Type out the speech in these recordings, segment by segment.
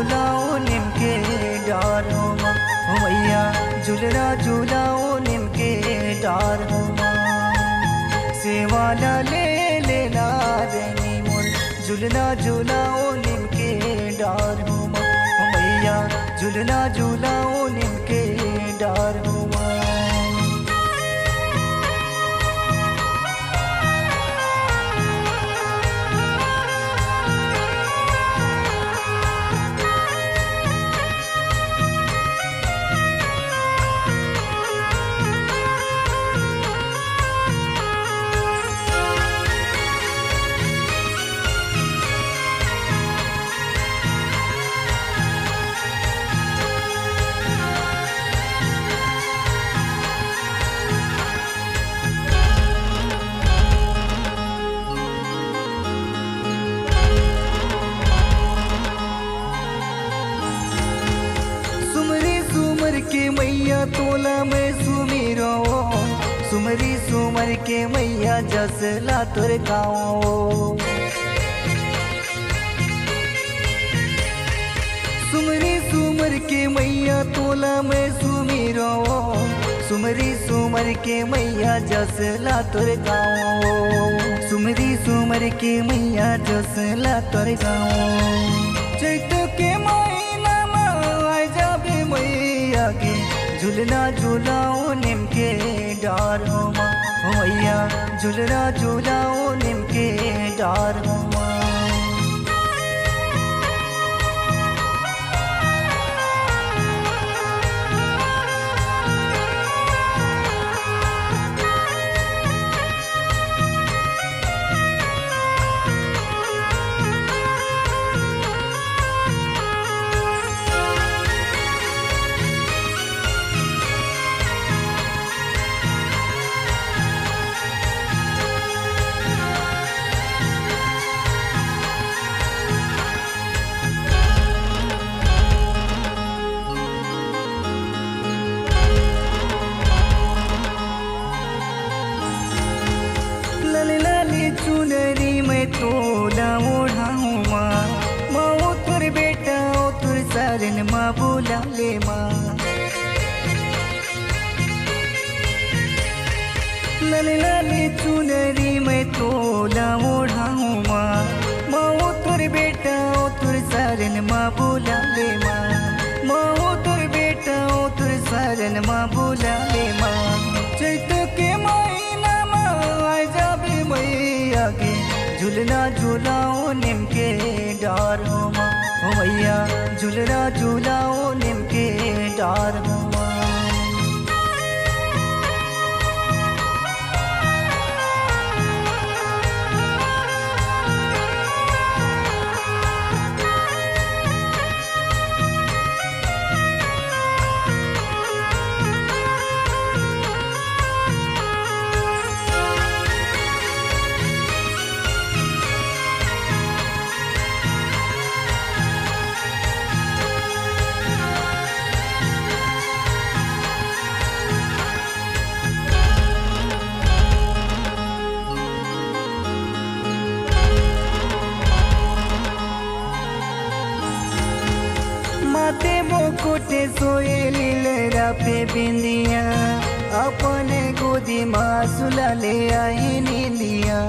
झूलाओ नीम के डार हो माँ, हो मैया झूलना झूलाओ नीम के डार हो माँ। सेवाला ले लेना देनी मोर, झूलना झूलाओ नीम के डार हो माँ, हो मैया झूलना झूलाओ नीम के डार हो माँ। के मैया तोला मैं सुमिरो, सुमरी सुमर के मैया जसला तोर गाँव। सुमरी सुमर के मैया तोला मैं सुमिरो, सुमरी सुमर के मैया जसला तोर गाँव। सुमरी सुमर के मैया जसला तोर गाँव। चैत के महीना में आ जाबे मैया के, झूलना झूलाओ नीम के डार हो माँ, हो मैया झूलना झूलाओ नीम के डार हो माँ। चुनरी में तोला ओढ़ाऊँ माँ, माँ तुर बेटा तुर सरन माँ बोला ले माँ। लाले लाले चुनरी में तोला ओढ़ाऊँ माँ, माँ तुर बेटा तुर सरन माँ बोला ले माँ। माँ तुर बेटा तुर सरन माँ बोला ले माँ। चैत के महीना में आ जाबे मैया के, झूलना झूलाओ नीम के डार हो माँ, हो मैया झूलना झूलाओ नीम के डार हो माँ। माते मुकुट सोए लीलरा पे बिंदिया, अपने गोदी माँ सुला ले आई नींदिया।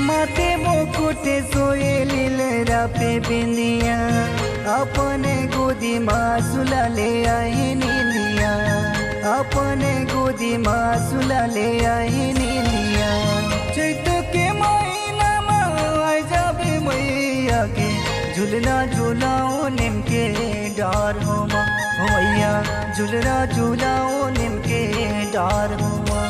माते मुकुट सोए लीलरा पे बिंदिया, अपने गोदी माँ सुला ले आई नींदिया। अपने गोदी माँ सुला ले आई नींदिया। चैत के महीना में आ जाबे मैया के, झूलना झूलाओ नीम के डार हो माँ, हो मैया झूलना झूलाओ नीम के डार हो माँ।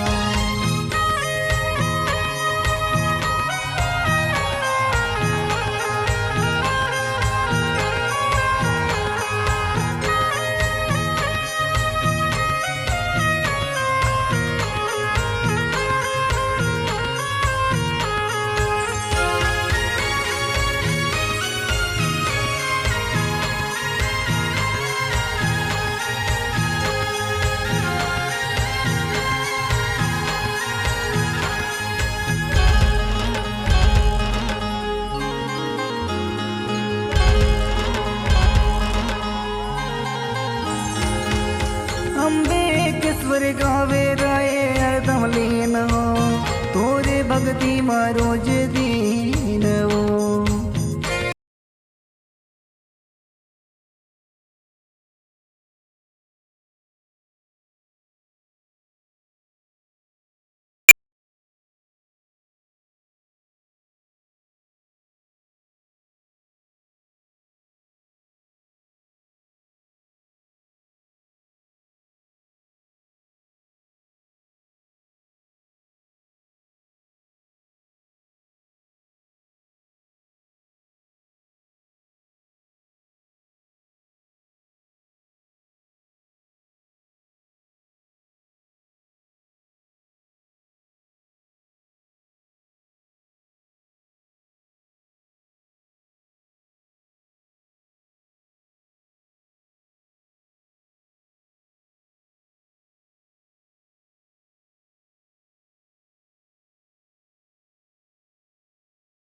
આરતીમાં રોજ